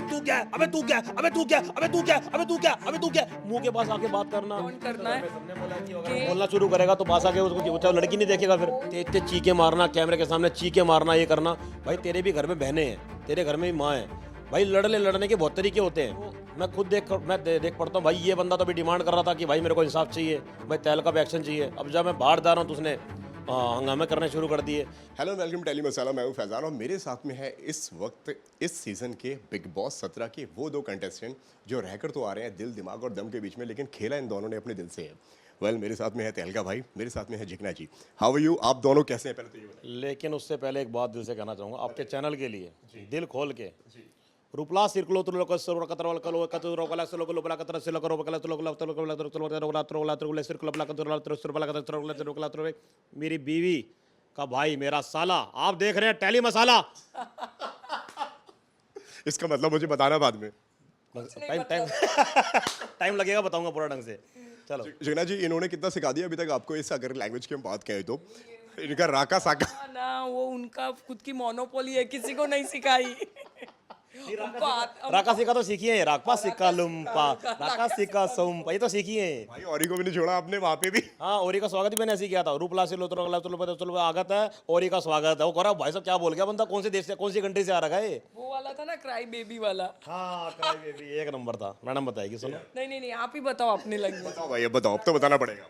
तू क्या है, अबे तू क्या है, अबे तू क्या है, अबे तू क्या है, अबे तू क्या है, अबे तू क्या है, मुंह के पास आके बात करना। कौन करना है बोलना शुरू करेगा तो पास आके उसको चाहे लड़की नहीं देखेगा, फिर तेज तेज चीखे मारना, कैमरे के सामने चीखे मारना, ये करना। भाई तेरे भी घर में बहनें हैं, तेरे घर में भी माँ है भाई, लड़ने के बहुत तरीके होते हैं। मैं खुद देख पड़ता हूँ भाई, ये बंदा तो अभी डिमांड कर रहा था कि भाई मेरे को इंसाफ चाहिए, भाई तहलका पे एक्शन चाहिए। अब जब मैं बाहर जा रहा हूँ तो उसने हंगामे करने शुरू कर दिए। हेलो वेलकम टेली मसाला, मैं हूं फैजान और मेरे साथ में है इस वक्त इस सीज़न के बिग बॉस 17 के वो दो कंटेस्टेंट जो रहकर तो आ रहे हैं दिल दिमाग और दम के बीच में, लेकिन खेला इन दोनों ने अपने दिल से है। मेरे साथ में है तहलका भाई, मेरे साथ में है Jigna ji. How are you? आप दोनों कैसे हैं पहले तो ये बताइए। लेकिन उससे पहले एक बात दिल से कहना चाहूँगा आपके चैनल के लिए, दिल खोल के, रुपला सिरकलो तुलो को सरो कतरवल कलो कतरो कला सलो कलो बला कतर सिलो करो कला तुलो कला तुलो कला तुलो कला तुलो कला सिरकलो बला कतरो तुलो बला कतरो कला तुलो। मेरी बीवी का भाई मेरा साला, आप देख रहे हैं टेली मसाला। इसका मतलब मुझे बताना बाद में। टाइम टाइम टाइम लगेगा, बताऊंगा पूरा ढंग से। चलो जिग्ना जी, इन्होंने कितना सिखा दिया अभी तक आपको? इस अगर लैंग्वेज की हम बात करें तो इनका राका साका ना, वो उनका खुद की मोनोपोली है, किसी को नहीं सिखाई। राका सिक्का तो सीखी है, राकपा सिक्का लुम्पा, राका सिक्का सोम्पा, ये तो सीखी है भाई। औरी को भी नहीं छोड़ा आपने वहाँ पे भी। हाँ, ओरी का स्वागत भी मैंने ऐसे ही किया था। रूपला से लो चलो आगत है, ओरी का स्वागत है। वो कह रहा भाई साहब क्या बोल गया बंदा, कौन से देश से, कौन सी कंट्री से आ रखा है ये? वो वाला था ना, क्राई बेबी वाला। हाँ, क्राई बेबी एक नंबर था। मैडम बताएगी, सुनो। नहीं, आप ही बताओ अपने लगे। बताओ भाई, अब बताओ, अब तो बताना पड़ेगा।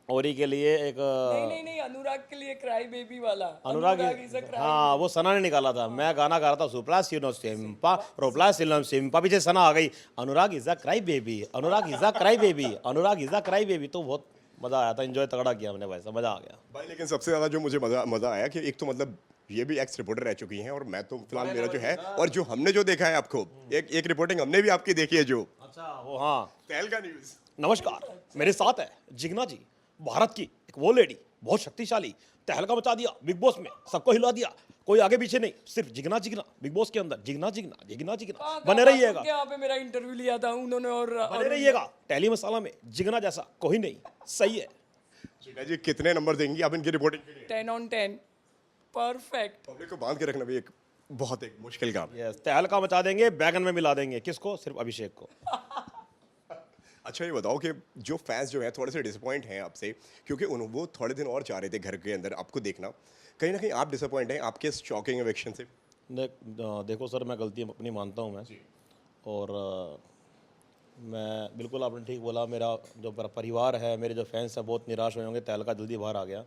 ओरी के लिए एक नहीं, अनुराग के लिए क्राई बेबी वाला। अनुराग is a cry हाँ, वो सना ने निकाला था। मैं गाना गा रहा था, सुप्ला सिनो सिम्पा रोपला सिलम सिम्पा, पीछे सना आ गई, Anurag is a cry baby, Anurag is a cry baby, Anurag is a cry baby. तो बहुत मजा आया था, एंजॉय तगड़ा किया हमने भाई साहब, मजा आ गया भाई। लेकिन सबसे ज्यादा जो मुझे मजा आया कि एक तो मतलब ये भी एक्स रिपोर्टर रह चुकी हैं और मैं तो फिलहाल मेरा जो है, और जो हमने जो देखा है आपको, एक रिपोर्टिंग हमने भी आपकी देखी है जो। अच्छा वो हाँ, तहलका न्यूज़। नमस्कार, मेरे साथ है जिग्ना जी, भारत की एक वो लेडी, बहुत शक्तिशाली, तहलका मचा दिया बिग बॉस में, सबको हिला दिया, कोई आगे पीछे नहीं, सिर्फ जिग्ना जिग्ना बिग बॉस के अंदर, जिग्ना जिग्ना जिग्ना जिग्ना। बने रहिएगा, यहाँ पे मेरा इंटरव्यू लिया था उन्होंने, और बने रहिएगा टेली मसाला में, जिग्ना जैसा कोई नहीं। सही है जिग्ना जी, कितने नंबर देंगी आप इनकी रिपोर्टिंग के लिए? 10 on 10 परफेक्ट। पब्लिक को बांध के रखना भी एक बहुत एक मुश्किल काम है। यस, तहलका मचा देंगे, बैगन में मिला देंगे। किसको? सिर्फ अभिषेक को। अच्छा ये बताओ कि जो फैंस जो है थोड़े से डिसअपॉइंट हैं आपसे, क्योंकि वो थोड़े दिन और चाह रहे थे घर के अंदर आपको देखना, कहीं ना कहीं आप डिसअपॉइंट हैं आपके शॉकिंग इवेक्शन से? देखो सर, मैं गलती अपनी मानता हूँ मैं, और मैं बिल्कुल, आपने ठीक बोला, मेरा जो परिवार है, मेरे जो फैंस हैं बहुत निराश हुए होंगे, तहलका जल्दी बाहर आ गया,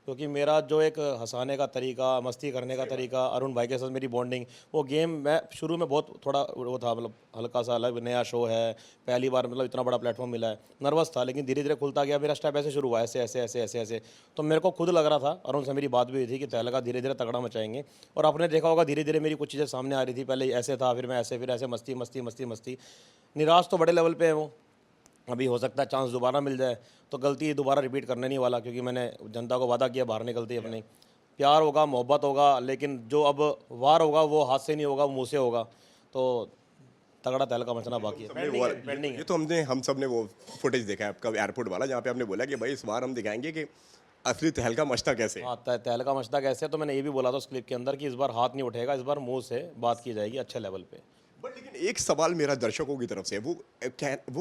क्योंकि मेरा जो एक हंसाने का तरीका, मस्ती करने का तरीका, अरुण भाई के साथ मेरी बॉन्डिंग, वो गेम मैं शुरू में बहुत थोड़ा वो था, मतलब हल्का सा अलग नया शो है, पहली बार मतलब इतना बड़ा प्लेटफॉर्म मिला है, नर्वस था, लेकिन धीरे धीरे खुलता गया। मेरा स्टेप ऐसे शुरू हुआ, ऐसे ऐसे ऐसे ऐसे ऐसे, तो मेरे को खुद लग रहा था, अरुण से मेरी बात भी हुई थी कि तहलका धीरे धीरे तगड़ा मचाएंगे। और आपने देखा होगा धीरे धीरे मेरी कुछ चीज़ें सामने आ रही थी, पहले ऐसे था, फिर मैं ऐसे, फिर ऐसे, मस्ती मस्ती मस्ती मस्ती। निराश तो बड़े लेवल पर है वो, अभी हो सकता है चांस दोबारा मिल जाए, तो गलती दोबारा रिपीट करने नहीं वाला, क्योंकि मैंने जनता को वादा किया बाहर निकलती अपनी, प्यार होगा, मोहब्बत होगा, लेकिन जो अब वार होगा वो हाथ से नहीं होगा, वो मुँह से होगा। तो तगड़ा तहलका मचना बाकी है। ये तो हम सब ने वो फुटेज देखा है आपका एयरपोर्ट वाला, जहाँ पे आपने बोला कि भाई इस बार हम दिखाएंगे कि असली तहलका मचता कैसे। हाँ, तहलका मचता कैसे, तो मैंने ये भी बोला था उस क्लिप के अंदर कि इस बार हाथ नहीं उठेगा, इस बार मुँह से बात की जाएगी अच्छे लेवल पे। बट लेकिन एक सवाल मेरा दर्शकों की तरफ से, वो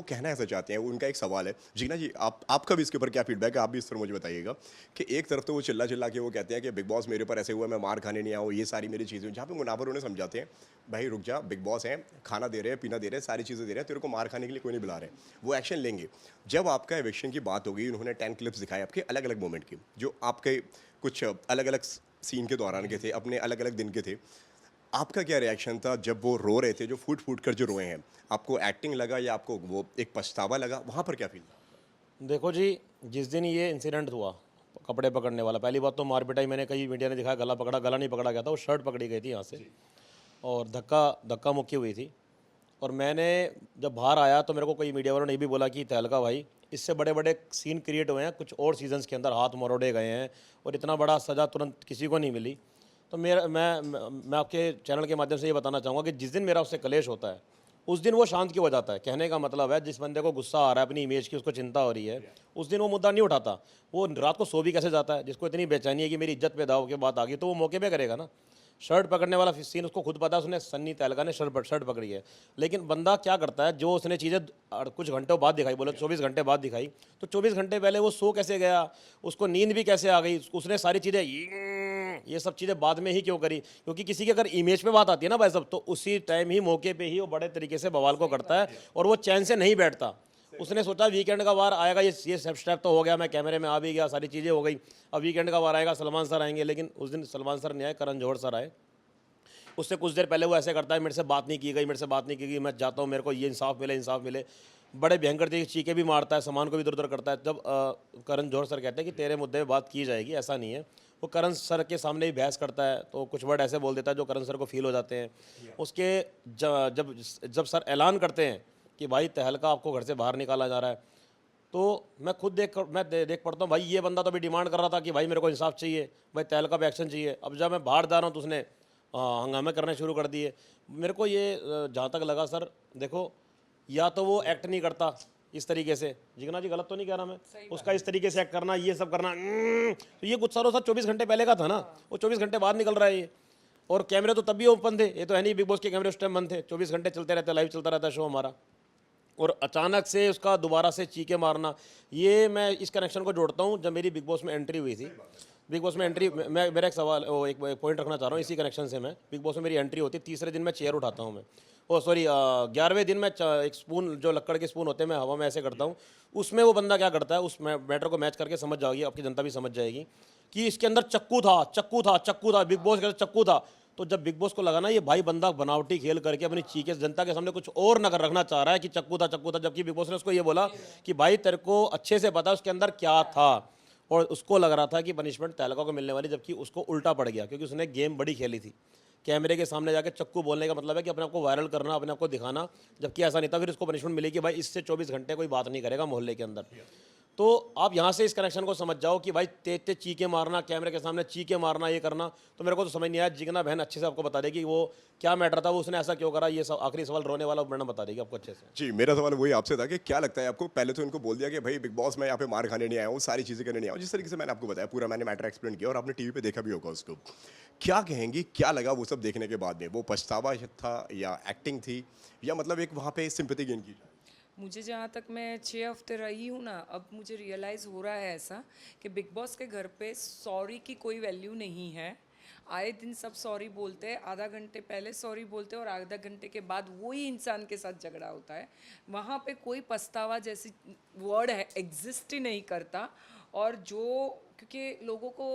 कहना ऐसा चाहते हैं, उनका एक सवाल है जिग्ना जी, आपका भी इसके ऊपर क्या फीडबैक है? आप भी इस पर मुझे बताइएगा कि एक तरफ तो वो चिल्ला के वो कहते हैं कि बिग बॉस मेरे ऊपर ऐसे हुआ, मैं मार खाने नहीं आऊँ, ये सारी मेरी चीज़ें, जहाँ पे मुनावर उन्हें समझाते हैं भाई रुक जा, बिग बॉस हैं, खाना दे रहे हैं, पीना दे रहे हैं, सारी चीज़ें दे रहे हैं, तेरे को मार खाने के लिए कोई नहीं बुला रहे, वो एक्शन लेंगे। जब आपका एविक्शन की बात होगी, उन्होंने 10 क्लिप्स दिखाए आपके अलग अलग मोमेंट की, जो आपके कुछ अलग अलग सीन के दौरान के थे, अपने अलग अलग दिन के थे, आपका क्या रिएक्शन था जब वो रो रहे थे, जो फूट फूट कर जो रोए हैं? आपको एक्टिंग लगा या आपको वो एक पछतावा लगा? वहाँ पर क्या फील था? देखो जी, जिस दिन ये इंसिडेंट हुआ कपड़े पकड़ने वाला, पहली बात तो मार पिटाई मैंने कई मीडिया ने दिखाया, गला पकड़ा, गला नहीं पकड़ा गया था, वो शर्ट पकड़ी गई थी यहाँ से, और धक्का मुक्की हुई थी। और मैंने जब बाहर आया तो मेरे को कई मीडिया वालों ने भी बोला कि तहलका भाई, इससे बड़े बड़े सीन क्रिएट हुए हैं कुछ और सीजन्स के अंदर, हाथ मरोड़े गए हैं, और इतना बड़ा सज़ा तुरंत किसी को नहीं मिली। तो मैं आपके चैनल के माध्यम से ये बताना चाहूँगा कि जिस दिन मेरा उससे कलेश होता है, उस दिन वो शांत क्यों हो जाता है। कहने का मतलब है, जिस बंदे को गुस्सा आ रहा है, अपनी इमेज की उसको चिंता हो रही है, उस दिन वो मुद्दा नहीं उठाता। वो रात को सो भी कैसे जाता है? जिसको इतनी बेचैनी है कि मेरी इज्जत पे दाव के बात आ गई, तो वो मौके पे करेगा ना। शर्ट पकड़ने वाला सीन उसको खुद पता है, उसने सन्नी तहलका ने शर्ट पकड़ी है। लेकिन बंदा क्या करता है, जो उसने चीज़ें कुछ घंटों बाद दिखाई, बोले 24 घंटे बाद दिखाई, तो 24 घंटे पहले वो सो कैसे गया, उसको नींद भी कैसे आ गई, उसने सारी चीज़ें ये सब चीज़ें बाद में ही क्यों करी? क्योंकि किसी की अगर इमेज पे बात आती है ना भाई साहब, तो उसी टाइम ही मौके पे ही वो बड़े तरीके से बवाल को करता है और वो चैन से नहीं बैठता। उसने सोचा वीकेंड का वार आएगा, ये स्टेप तो हो गया, मैं कैमरे में आ भी गया, सारी चीज़ें हो गई, अब वीकेंड का वार आएगा, सलमान सर आएंगे। लेकिन उस दिन सलमान सर नहीं आए, करण जौहर सर आए। उससे कुछ देर पहले वो ऐसे करता है, मेरे से बात नहीं की गई, मेरे से बात नहीं की गई, मैं जाता हूँ, मेरे को ये इंसाफ मिले, इंसाफ मिले। बड़े भयंकर तरीके चीखे भी मारता है, सामान को भी इधर उधर करता है। जब करण जौहर सर कहते हैं कि तेरे मुद्दे में बात की जाएगी, ऐसा नहीं है, वो करण सर के सामने ही बहस करता है, तो कुछ वर्ड ऐसे बोल देता है जो करण सर को फील हो जाते हैं। उसके जब सर ऐलान करते हैं कि भाई तहलका आपको घर से बाहर निकाला जा रहा है, तो मैं खुद देख पड़ता हूँ, भाई ये बंदा तो अभी डिमांड कर रहा था कि भाई मेरे को इंसाफ चाहिए, भाई तहलका पे एक्शन चाहिए। अब जब मैं बाहर जा रहा हूँ तो उसने हंगामे करने शुरू कर दिए। मेरे को ये जहाँ तक लगा सर, देखो, या तो वो एक्ट नहीं करता इस तरीके से, जिगना जी गलत तो नहीं कह रहा मैं, उसका इस तरीके से एक्ट करना, ये सब करना, तो ये गुस्सा रोसा 24 घंटे पहले का था ना, वो 24 घंटे बाद निकल रहा है ये। और कैमरे तो तब भी ओपन थे, ये तो है नहीं बिग बॉस के कैमरे उस टाइम बंद थे, 24 घंटे चलते रहते, लाइव चलता रहता शो हमारा। और अचानक से उसका दोबारा से चीखे मारना, ये मैं इस कनेक्शन को जोड़ता हूँ जब मेरी बिग बॉस में एंट्री हुई थी। बिग बॉस में एंट्री, मैं मेरा एक सवाल, एक पॉइंट रखना चाह रहा हूँ इसी कनेक्शन से। मैं बिग बॉस में मेरी एंट्री होती है, तीसरे दिन मैं चेयर उठाता हूँ, मैं 11वें दिन मैं एक स्पून, जो लक्कड़ के स्पून होते हैं, मैं हवा में ऐसे करता हूँ। उसमें वो बंदा क्या करता है, उस मैटर को मैच करके समझ जाएगी, आपकी जनता भी समझ जाएगी कि इसके अंदर चक्कू था, बिग बॉस के चक्कू था। तो जब बिग बॉस को लगा ना ये भाई बंदा बनावटी खेल करके अपनी चीखें जनता के सामने कुछ और नगर रखना चाह रहा है कि चक्कू था, जबकि बिग बॉस ने उसको ये बोला कि भाई तेरे को अच्छे से पता है उसके अंदर क्या था। और उसको लग रहा था कि पनिशमेंट तहलका को मिलने वाली, जबकि उसको उल्टा पड़ गया, क्योंकि उसने गेम बड़ी खेली थी। कैमरे के सामने जाके चक्कू बोलने का मतलब है कि अपने आप को वायरल करना, अपने आप को दिखाना, जबकि ऐसा नहीं था। फिर उसको पनिशमेंट मिली कि भाई इससे 24 घंटे कोई बात नहीं करेगा मोहल्ले के अंदर। तो आप यहाँ से इस कनेक्शन को समझ जाओ कि भाई तेज चीखे मारना, कैमरे के सामने चीखे मारना, ये करना, तो मेरे को तो समझ नहीं आया। जिगना बहन अच्छे से आपको बता देगी वो क्या मैटर था, वो उसने ऐसा क्यों करा। ये सब आखिरी सवाल रोने वाला मैडम बता देगी आपको अच्छे से। जी, मेरा सवाल वही आपसे था कि क्या लगता है आपको, पहले तो इनको बोल दिया कि भाई बिग बॉस मैं यहाँ पे मार खाने नहीं आया हूँ, सारी चीज़ें करने नहीं आया हूँ, जिस तरीके से मैंने आपको बताया पूरा मैंने मैटर एक्सप्लेन किया और आपने टीवी पे देखा भी होगा उसको, क्या कहेंगी, क्या लगा वो सब देखने के बाद में? वो पछतावा था या एक्टिंग थी या मतलब एक वहाँ पे सिंपैथी गेन की? मुझे जहाँ तक मैं 6 हफ्ते रही हूँ ना, अब मुझे रियलाइज़ हो रहा है ऐसा कि बिग बॉस के घर पे सॉरी की कोई वैल्यू नहीं है। आए दिन सब सॉरी बोलते हैं, आधा घंटे पहले सॉरी बोलते हैं और आधा घंटे के बाद वही इंसान के साथ झगड़ा होता है। वहाँ पे कोई पछतावा जैसी वर्ड है एग्जिस्ट ही नहीं करता। और जो, क्योंकि लोगों को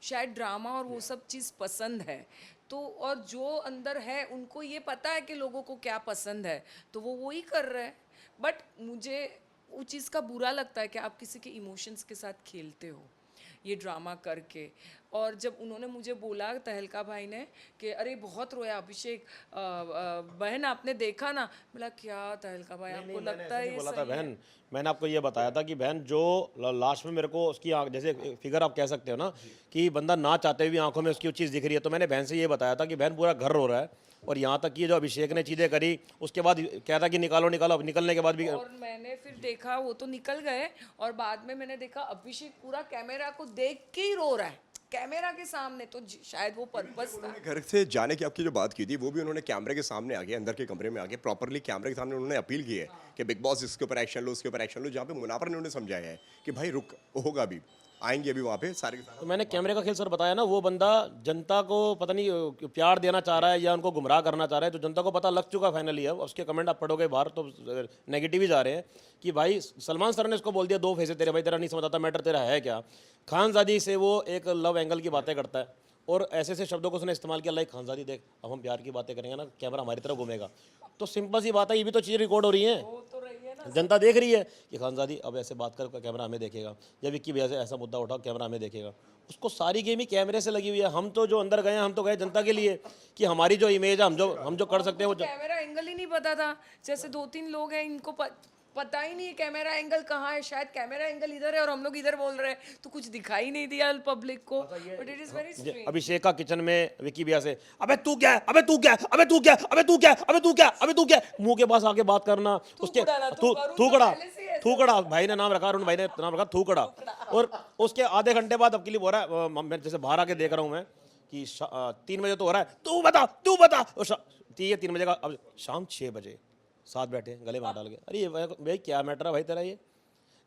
शायद ड्रामा और वो सब चीज़ पसंद है, तो और जो अंदर है उनको ये पता है कि लोगों को क्या पसंद है, तो वो वही कर रहे हैं। बट मुझे वो चीज़ का बुरा लगता है कि आप किसी के इमोशंस के साथ खेलते हो ये ड्रामा करके। और जब उन्होंने मुझे बोला तहलका भाई ने कि अरे बहुत रोया अभिषेक, बहन आपने देखा ना, बोला क्या तहलका भाई आपको लगता है ये बोला था सही है? बहन, मैंने आपको ये बताया था कि बहन जो लास्ट में मेरे को उसकी आँख, जैसे फिगर आप कह सकते हो ना कि बंदा ना चाहते हुए भी आंखों में उसकी वो चीज़ दिख रही है, तो मैंने बहन से ये बताया था कि बहन पूरा घर रो रहा है। और यहाँ तक कि जो अभिषेक ने चीज़ें करी उसके बाद कहता कि निकालो निकालो, अब निकलने के बाद भी और मैंने फिर देखा वो तो निकल गए, और बाद में मैंने देखा अभिषेक पूरा कैमरा को देख के ही रो रहा है, कैमरा के सामने। तो शायद वो पर्पस था। घर से जाने की आपकी जो बात की थी वो भी उन्होंने कैमरे के सामने आके, अंदर के कमरे में आके प्रॉपरली कैमरे के सामने उन्होंने अपील की है कि बिग बॉस इसके ऊपर एक्शन लो, उसके ऊपर एक्शन लो, जहाँ पे मुनाफर ने उन्हें समझाया है कि भाई रुक, होगा भी, आएंगे अभी वहाँ पे सारे के सारे। तो मैंने कैमरे का खेल सर बताया ना, वो बंदा जनता को पता नहीं प्यार देना चाह रहा है या उनको गुमराह करना चाह रहा है, तो जनता को पता लग चुका फाइनली। अब उसके कमेंट आप पढ़ोगे बाहर तो नेगेटिव ही जा रहे हैं कि भाई सलमान सर ने इसको बोल दिया 2 फेस तेरे, भाई तेरा नहीं समझ आता मैटर तेरा है क्या। खानजादी से वो एक लव एंगल की बातें करता है और ऐसे ऐसे शब्दों को उसने इस्तेमाल किया, लाइक खानजादी देख अब हम प्यार की बातें करेंगे ना कैमरा हमारी तरफ घूमेगा। तो सिंपल सी बात है, ये भी तो चीज़ रिकॉर्ड हो रही है, वो तो रही है ना। जनता देख रही है कि खानजादी अब ऐसे बात कर कैमरा हमें देखेगा, या विक्की भी ऐसे ऐसा मुद्दा उठाओ कैमरा हमें देखेगा। उसको सारी गेम ही कैमरे से लगी हुई है। हम तो जो अंदर गए हम तो गए जनता के लिए कि हमारी जो इमेज है हम जो कर सकते हैं वो कैमरा एंगल ही नहीं पता था। जैसे 2-3 लोग हैं इनको पता ही नहीं है कैमरा एंगल कहाँ है, शायद कैमरा एंगल इधर है और हम लोग इधर बोल रहे हैं, तो कुछ दिखाई नहीं दिया पब्लिक को। But it is very strange. Abhishek का किचन में विक्की भैया से अबे तू क्या है, अबे तू क्या है, अबे तू क्या है, अबे तू क्या है, अबे तू क्या है, अबे तू क्या है, मुंह के पास आके बात करना। उसके थूकड़ा भाई ने नाम रखा, अरुण भाई ने नाम रखा थूकड़ा। और उसके आधे घंटे बाद अब के लिए बोल रहा है, मैं जैसे बाहर आके देख रहा हूँ मैं कि 3 बजे तो हो रहा है, तू बता और ठीक है 3 बजे का, अब शाम 6 बजे साथ बैठे गले में हाथ डाल के, अरे भाई क्या मैटर है भाई तेरा ये?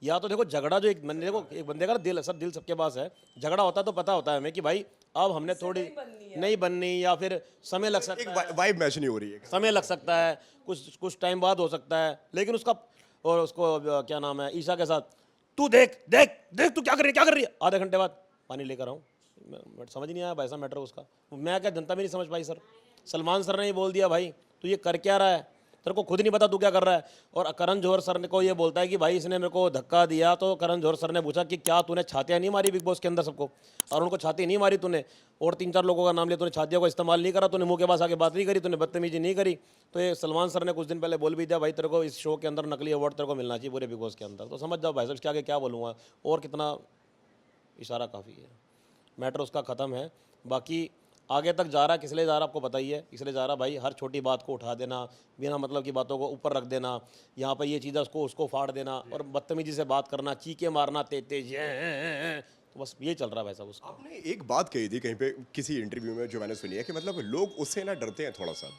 या तो देखो झगड़ा जो एक बंदे को, एक बंदे का ना दिल, सब दिल सबके पास है, झगड़ा होता है तो पता होता है हमें कि भाई अब हमने थोड़ी नहीं बननी, या फिर समय लग सकता है, एक वाइब मैच नहीं हो रही है। समय लग सकता है, कुछ कुछ टाइम बाद हो सकता है, लेकिन उसका और उसको क्या नाम है ईशा के साथ, तू देख देख देख तू क्या कर रही है, क्या कर रही है, आधे घंटे बाद पानी लेकर आऊँ, समझ नहीं आया ऐसा मैटर उसका, मैं क्या जनता भी नहीं समझ पाई सर। सलमान सर ने ही बोल दिया भाई तू ये कर क्या रहा है, तेरे को खुद नहीं पता तू क्या कर रहा है। और करण जौहर सर ने को ये बोलता है कि भाई इसने मेरे को धक्का दिया, तो करण जौहर सर ने पूछा कि क्या तूने छातियाँ नहीं मारी बिग बॉस के अंदर सबको, और उनको छाती नहीं मारी तूने, और 3-4 लोगों का नाम लिया, तूने छातियों का इस्तेमाल नहीं करा, तूने मुंह के पास आके बात नहीं करी, तूने बदतमीजी नहीं करी। तो ये सलमान सर ने कुछ दिन पहले बोल भी दिया भाई तेरे को इस शो के अंदर नकली अवार्ड तेरे को मिलना चाहिए पूरे बिग बॉस के अंदर। तो समझ जाओ भाई साहब इसके आगे क्या बोलूँगा, और कितना इशारा काफ़ी है, मैटर उसका ख़त्म है। बाकी आगे तक जा रहा है, किस लिए जा रहा है आपको पता ही है, इसलिए जा रहा भाई हर छोटी बात को उठा देना, बिना मतलब की बातों को ऊपर रख देना, यहाँ पर ये चीज़ है उसको उसको फाड़ देना, और बदतमीजी से बात करना, चीखे मारना, तेज तेज, तो बस ये चल रहा है भाई साहब उसका। आपने एक बात कही थी कहीं पे किसी इंटरव्यू में जो मैंने सुनी है कि मतलब लोग उससे ना डरते हैं थोड़ा सा।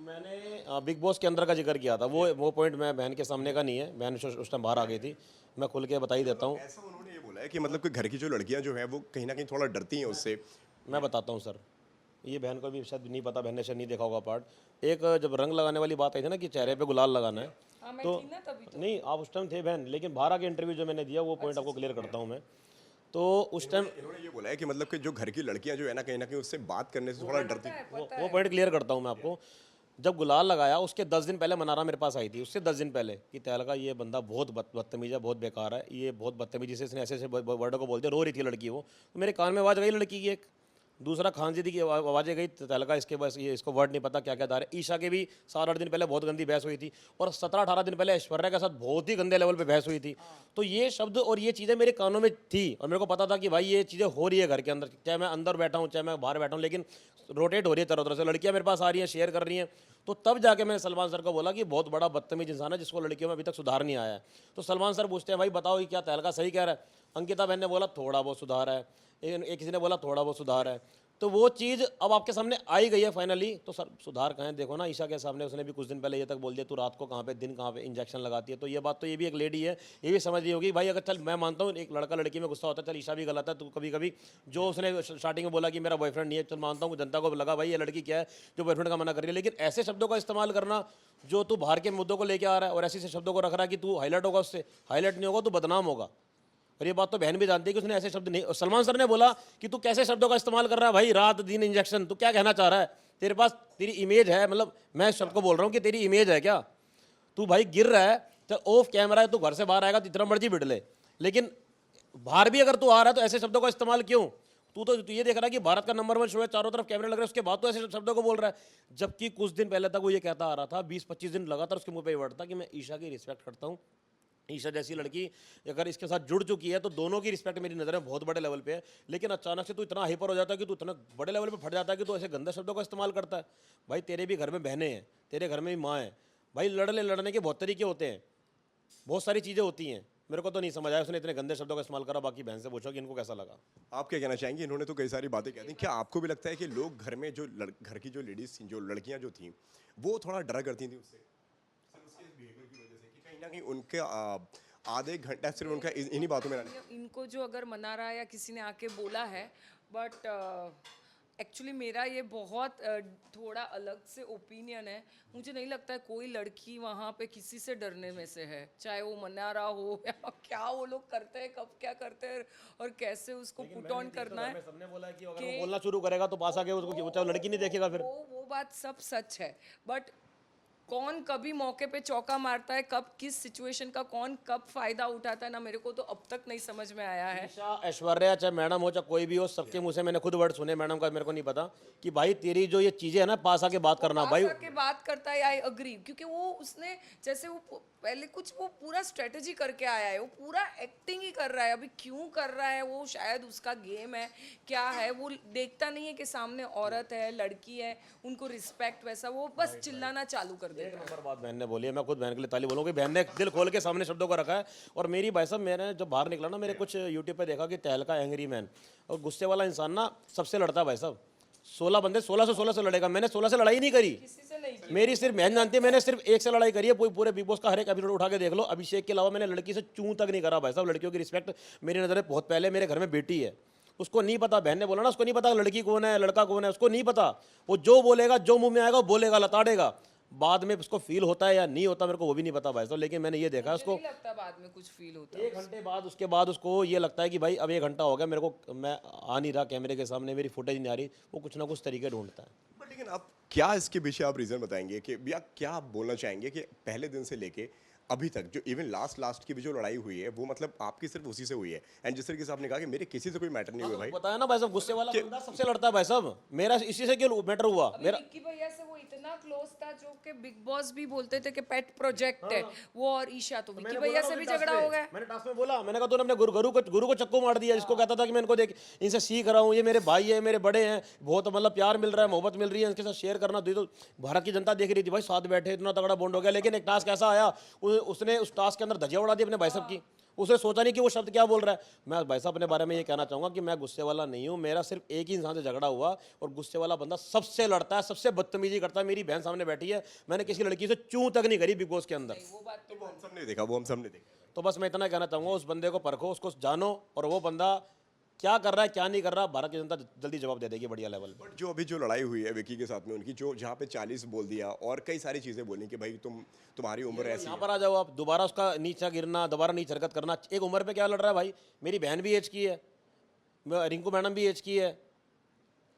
मैंने बिग बॉस के अंदर का जिक्र किया था, वो पॉइंट मैं बहन के सामने का नहीं है, बहन उस टाइम बाहर आ गई थी, मैं खुल के बता ही देता हूँ। ऐसा उन्होंने ये बोला है कि मतलब कि घर की जो लड़कियां जो हैं वो कहीं ना कहीं थोड़ा डरती हैं उससे। मैं बताता हूँ सर, ये बहन को भी शायद नहीं पता, बहन ने शायद नहीं देखा होगा पार्ट। एक जब रंग लगाने वाली बात आई थी ना कि चेहरे पे गुलाल लगाना है, हाँ, मैं तो थी ना तभी नहीं आप उस टाइम थे बहन, लेकिन बाहर आके इंटरव्यू जो मैंने दिया वो पॉइंट आपको क्लियर करता हूँ मैं। तो उस टाइम इन्होंने ये बोला है कि मतलब कि जो घर की लड़कियां जो है ना कहीं उससे बात करने से थोड़ा डरती हैं। वो पॉइंट क्लियर करता हूँ मैं आपको। जब गुलाल लगाया उसके 10 दिन पहले मनारा मेरे पास आई थी, उससे 10 दिन पहले कि तहलका ये बंदा बहुत बदतमीज है, बहुत बेकार है, ये बहुत बदतमीजी से इसने ऐसे ऐसे वर्डों को बोल दिया, रो रही थी लड़की वो, तो मेरे कान में आवाज़ गई लड़की की एक, दूसरा खान जी की आवाज़ें गई, तहलका इसके बस ये इसको वर्ड नहीं पता क्या क्या दार है। ईशा के भी 7-8 दिन पहले बहुत गंदी बहस हुई थी, और 17-18 दिन पहले ऐश्वर्या के साथ बहुत ही गंदे लेवल पे बहस हुई थी। तो ये शब्द और ये चीज़ें मेरे कानों में थी, और मेरे को पता था कि भाई ये चीज़ें हो रही है घर के अंदर, चाहे मैं अंदर बैठा हूँ चाहे मैं बाहर बैठा हूँ, लेकिन रोटेट हो रही है तरह तरह से, लड़कियाँ मेरे पास आ रही हैं, शेयर कर रही हैं। तो तब जाके मैंने सलमान सर को बोला कि बहुत बड़ा बदतमीज इंसान है जिसको लड़कियों में अभी तक सुधार नहीं आया है। तो सलमान सर पूछते हैं भाई बताओ ये क्या तहलका सही कह रहा है? अंकिता बहन ने बोला थोड़ा बहुत सुधार है, एक किसी ने बोला थोड़ा बहुत सुधार है। तो वो चीज़ अब आपके सामने आई गई है फाइनली, तो सर सुधार कहाँ है? देखो ना ईशा के सामने उसने भी कुछ दिन पहले ये तक बोल दिया तू रात को कहाँ पे दिन कहाँ पे इंजेक्शन लगाती है। तो ये बात तो ये भी एक लेडी है, ये भी समझ रही होगी भाई, अगर चल मैं मानता हूँ एक लड़का लड़की में गुस्सा होता है, चल ईशा भी गलत है, तो कभी कभी जो उसने स्टार्टिंग में बोला कि मेरा बॉयफ्रेंड नहीं है, चल मानता हूँ जनता को लगा भाई ये लड़की क्या है जो बॉयफ्रेंड का मना कर रही है, लेकिन ऐसे शब्दों का इस्तेमाल करना जो तू बाहर के मुद्दों को लेकर आ रहा है और ऐसे शब्दों को रख रहा है कि तू हाईलाइट होगा, उससे हाईलाइट नहीं होगा तो बदनाम होगा। और ये बात तो बहन भी जानती है कि उसने ऐसे शब्द नहीं, और सलमान सर ने बोला कि तू कैसे शब्दों का इस्तेमाल कर रहा है भाई, रात दिन इंजेक्शन, तू क्या कहना चाह रहा है? तेरे पास तेरी इमेज है, मतलब मैं इस शब्द को बोल रहा हूँ कि तेरी इमेज है क्या? तू भाई गिर रहा है, चल ऑफ कैमरा है, तू घर से बाहर आएगा तो जितना मर्जी बिड़ ले, लेकिन बाहर भी अगर तू आ रहा है तो ऐसे शब्दों का इस्तेमाल क्यों? तू ये देख रहा है कि भारत का नंबर 1 शो है, चारों तरफ कैमरे लग रहे हैं, उसके बाद तो ऐसे शब्दों को बोल रहा है। जबकि कुछ दिन पहले तक वो ये कहता आ रहा था, 20-25 दिन लगातार उसके मुंह पे वर्ड था कि मैं ईशा की रिस्पेक्ट करता हूँ, ईशा जैसी लड़की अगर इसके साथ जुड़ चुकी है तो दोनों की रिस्पेक्ट मेरी नज़र में बहुत बड़े लेवल पे है। लेकिन अचानक से तू इतना हाइपर हो जाता है कि तू इतना बड़े लेवल पे फट जाता है कि तू ऐसे गंदे शब्दों का इस्तेमाल करता है। भाई तेरे भी घर में बहनें हैं, तेरे घर में भी माँ है, भाई लड़ने के बहुत तरीके होते हैं, बहुत सारी चीज़ें होती हैं। मेरे को तो नहीं समझ आया उसने इतने गंदे शब्दों का इस्तेमाल करा। बाकी बहन से पूछो कि इनको कैसा लगा। आप क्या कहना चाहेंगे? इन्होंने तो कई सारी बातें कह दी, क्या आपको भी लगता है कि लोग घर में जो घर की जो लेडीज थी, जो लड़कियां जो थी, वो थोड़ा डरा करती थी उससे, सिर्फ उसके बिहेवियर की वजह से, कि कहीं ना कहीं उनके आधे घंटा सिर्फ उनका इन्हीं बातों में इनको जो अगर मना रहा है या किसी ने आके बोला है, बट एक्चुअली मेरा ये बहुत थोड़ा अलग से ओपिनियन है। मुझे नहीं लगता है कोई लड़की वहाँ पे किसी से डरने में से है, चाहे वो मना रहा हो या क्या वो लोग करते हैं, कब क्या करते हैं और कैसे उसको पुट ऑन करना है। सबने बोला है कि अगर वो बोलना शुरू करेगा तो पास आके उसको चाहे लड़की नहीं देखेगा फिर। वो बात सब सच है, बट कौन कभी मौके पे चौका मारता है, कब किस सिचुएशन का कौन कब फायदा उठाता है ना, मेरे को तो अब तक नहीं समझ में आया है। ईशा, ऐश्वर्या, चाहे मैडम हो चाहे कोई भी हो, सबके मुंह से मैंने खुद वर्ड सुने, मैडम का मेरे को नहीं पता, कि भाई तेरी जो ये चीजें है ना पास आके बात करना भाई। के बात करता है, आई अग्री, क्योंकि वो उसने जैसे वो पहले कुछ वो पूरा स्ट्रेटेजी करके आया है, वो पूरा एक्टिंग ही कर रहा है। अभी क्यों कर रहा है वो, शायद उसका गेम है, क्या है, वो देखता नहीं है कि सामने औरत है, लड़की है, उनको रिस्पेक्ट, वैसा वो बस चिल्लाना चालू कर कर देता है। नंबर बात बहन ने बोली है, मैं खुद बहन के लिए ताली बोलूँ कि बहन ने दिल खोल के सामने शब्दों को रखा है। और मेरी भाई साहब, मैंने जब बाहर निकला ना, मेरे कुछ यूट्यूब पे देखा कि तहलका एंग्री मैन, और गुस्से वाला इंसान ना सबसे लड़ता है भाई साहब। 16 बंदे 16 से लड़ेगा, मैंने 16 से लड़ाई नहीं करी। किसी से नहीं की। मेरी सिर्फ बहन जानती है, मैंने सिर्फ एक से लड़ाई करी है। पूरे बिग बॉस का हर एक एपिसोड उठा के देख लो, अभिषेक के अलावा मैंने लड़की से चूं तक नहीं करा भाई साहब। लड़कियों की रिस्पेक्ट मेरी नज़र में बहुत पहले, मेरे घर में बेटी है, उसको नहीं पता। बहन ने बोला ना, उसको नहीं पता लड़की कौन है लड़का कौन है, उसको नहीं पता। वो जो बोलेगा, जो मुंह में आएगा वो बोलेगा, लताड़ेगा। बाद में उसको फील होता है या नहीं होता मेरे को वो भी नहीं पता भाई साहब, लेकिन मैंने ये देखा उसको नहीं लगता बाद में कुछ फील होता है। 1 घंटे बाद, उसके बाद उसको ये लगता है कि भाई अब 1 घंटा हो गया, मेरे को, मैं आ नहीं रहा कैमरे के सामने, मेरी फुटेज नहीं आ रही, वो कुछ ना कुछ तरीके ढूंढता है। बट लेकिन आप क्या इसके पीछे आप रीज़न बताएंगे कि या क्या आप बोलना चाहेंगे कि पहले दिन से लेके अभी तक जो इवन लास्ट की भी जो लड़ाई हुई है वो मतलब आपकी सिर्फ उसी से हुई है, एंड जिस तरीके से आपने कहा कि मेरे किसी से कोई मैटर नहीं हुआ भाई। बताया ना भाई साहब, गुस्से वाला बंदा सबसे लड़ता है भाई साहब। मेरा इसी से क्यों मैटर हुआ अभी मेरा। विक्की भैया से वो इतना क्लोज था जो कि बिग बॉस भी बोलते थे कि पेट प्रोजेक्ट है वो और ईशा, तो विक्की भैया से भी झगड़ा हो गया। मैंने टास्क में बोला, मैंने कहा तूने अपने गुरु को चक्कू मार दिया, जिसको कहता था कि मैं इनको देख इनसे सीख रहा हूँ, ये मेरे भाई है, मेरे बड़े हैं, बहुत मतलब प्यार मिल रहा है, मोहब्बत मिल रही है, इनके साथ शेयर करना। तो भारत की जनता देख रही थी भाई, साथ बैठे इतना तगड़ा बॉन्ड हो गया। लेकिन एक टास्क ऐसा आया, उसने उस टास्क के अंदर धजिया उड़ा दी अपने भाई साहब की। उसने सोचा नहीं कि वो शब्द क्या बोल रहा है। मैं भाई साहब अपने बारे में ये कहना चाहूंगा कि मैं गुस्से वाला नहीं हूँ। मेरा सिर्फ एक ही इंसान से झगड़ा हुआ, और गुस्से वाला बंदा सबसे लड़ता है, सबसे बदतमीजी करता है। मेरी बहन सामने बैठी है, मैंने किसी लड़की से चूं तक नहीं करी बिग बॉस के अंदर। वो बात तो वो हम सब ने देखा, वो हम सब ने देखा। तो बस मैं इतना कहना चाहूंगा, उस बंदे को परखो, उसको जानो, और वो बंदा क्या कर रहा है क्या नहीं कर रहा, भारत की जनता जल्दी जवाब दे देगी बढ़िया लेवल पे। बट जो अभी जो लड़ाई हुई है विकी के साथ में उनकी, जो जहाँ पे 40 बोल दिया और कई सारी चीज़ें बोली कि भाई तुम्हारी उम्र ऐसी यहाँ है। पर आ जाओ आप, दोबारा उसका नीचा गिरना, दोबारा नीच हरकत करना। एक उम्र पे क्या लड़ रहा है भाई? मेरी बहन भी एज की है, रिंकू मैडम भी एज की है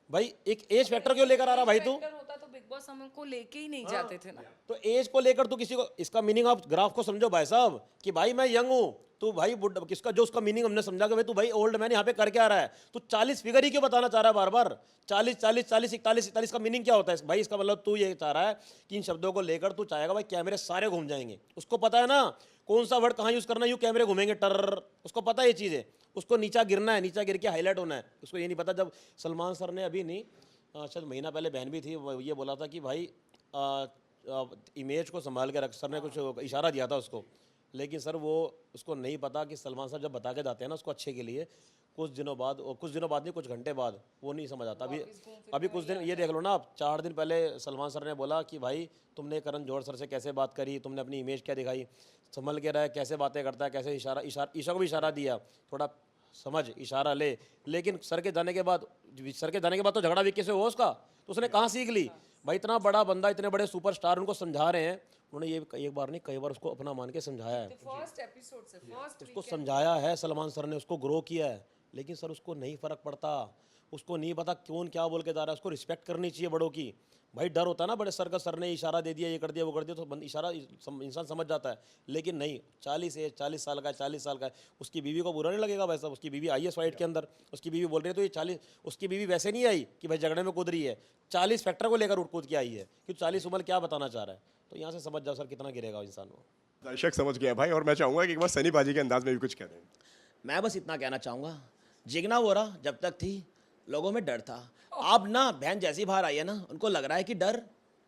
भाई। एक एज फैक्टर क्यों लेकर आ रहा भाई तू? फैक्टर होता तो बिग बॉस हमको लेके ही नहीं जाते थे ना। तो एज को लेकर तू किसी को, इसका मीनिंग आप ग्राफ को समझो भाई साहब, कि भाई मैं यंग हूँ, तू भाई बुढ़ा, किसका जो उसका मीनिंग हमने समझा कि भाई तू भाई ओल्ड मैन यहाँ पे कर क्या रहा है। तू 40 फिगर ही क्यों बताना चाह रहा है बार बार? 40 40 40 41 41 का मीनिंग क्या होता है भाई? इसका मतलब तू ये चाह रहा है कि इन शब्दों को लेकर तू चाहेगा भाई कैमरे सारे घूम जाएंगे। उसको पता है ना कौन सा वर्ड कहाँ यूज करना है, यूँ कैमरे घूमेंगे टर, उसको पता है ये चीज़ है। उसको नीचा गिरना है, नीचा गिर के हाईलाइट होना है। उसको ये नहीं पता। जब सलमान सर ने अभी नहीं, शायद महीना पहले बहन भी थी, वो ये बोला था कि भाई इमेज को संभाल के रख, सर ने कुछ इशारा दिया था उसको। लेकिन सर वो उसको नहीं पता कि सलमान सर जब बता के जाते हैं ना उसको अच्छे के लिए, कुछ दिनों बाद नहीं, कुछ घंटे बाद वो नहीं समझ आता। अभी कुछ दिन ये देख लो ना आप, 4 दिन पहले सलमान सर ने बोला कि भाई तुमने करण जौहर सर से कैसे बात करी, तुमने अपनी इमेज क्या दिखाई, संभल के रहा, कैसे बातें करता है, कैसे ईशा को भी इशारा दिया, थोड़ा समझ, इशारा ले। लेकिन सर के जाने के बाद तो झगड़ा विक्की से हुआ उसका, तो उसने कहाँ सीख ली भाई? इतना बड़ा बंदा, इतने बड़े सुपरस्टार उनको समझा रहे हैं, उन्होंने ये एक बार नहीं कई बार उसको अपना मान के समझाया है, फर्स्ट एपिसोड से फर्स्ट उसको समझाया है सलमान सर ने, उसको ग्रो किया है। लेकिन सर उसको नहीं फर्क पड़ता, उसको नहीं पता कौन क्या बोल के जा रहा है। उसको रिस्पेक्ट करनी चाहिए बड़ों की भाई। डर होता है ना बड़े सर का, सर ने इशारा दे दिया, ये कर दिया, वो कर दिया, तो इशारा इंसान समझ जाता है। लेकिन नहीं, 40 साल का है, 40 साल का है, उसकी बीवी को बुरा नहीं लगेगा भाई साहब? उसकी बीवी आई है फाइट के अंदर, उसकी बीवी बोल रही है तो ये 40, उसकी बीवी वैसे नहीं आई कि भाई झगड़े में कूद रही है, 40 फैक्टर को लेकर उठ कूद के आई है कि 40 उम्र क्या बताना चाह रहा है। तो यहाँ से समझ जाओ सर कितना गिरेगा इंसान वो। दर्शक समझ गए भाई, और मैं चाहूंगा कि एक बार सनी बाजी के अंदाज में भी कुछ कह दें। मैं बस इतना कहना चाहूँगा, जिगना वोरा जब तक थी लोगों में डर था। अब ना बहन जैसी बाहर आई है ना, उनको लग रहा है कि डर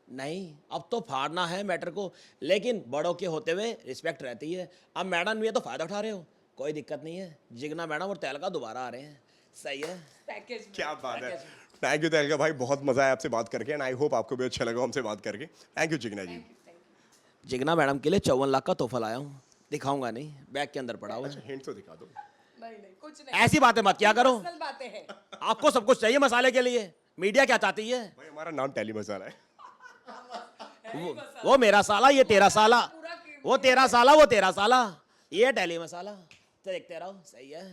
नहीं, अब तो फाड़ना है मैटर को। लेकिन बड़ों के होते हुए रिस्पेक्ट रहती है। अब मैडम ये तो फ़ायदा उठा रहे हो, कोई दिक्कत नहीं है। जिगना मैडम और तहलका दोबारा आ रहे हैं, सही है। पैकेज क्या बात है। थैंक यू तहलका भाई, बहुत मजा आया आपसे बात करके, एंड आई होप आपको भी अच्छा लगा हमसे बात करके। Thank you Jigna ji. Jigna madam के लिए 54 लाख का तोहफा लाया हूँ, दिखाऊंगा नहीं, बैग के अंदर पड़ा हुआ है। हिंट तो दिखा दो। नहीं कुछ नहीं, ऐसी बातें मत क्या करो, पर्सनल बातें हैं। आपको सब कुछ चाहिए मसाले के लिए, मीडिया क्या चाहती है? भाई हमारा नाम टेली मसाला है। वो मेरा साला, ये तेरा साला, वो तेरा साला, वो तेरा साला, ये डेली मसाला। तो देखते रहो, सही है।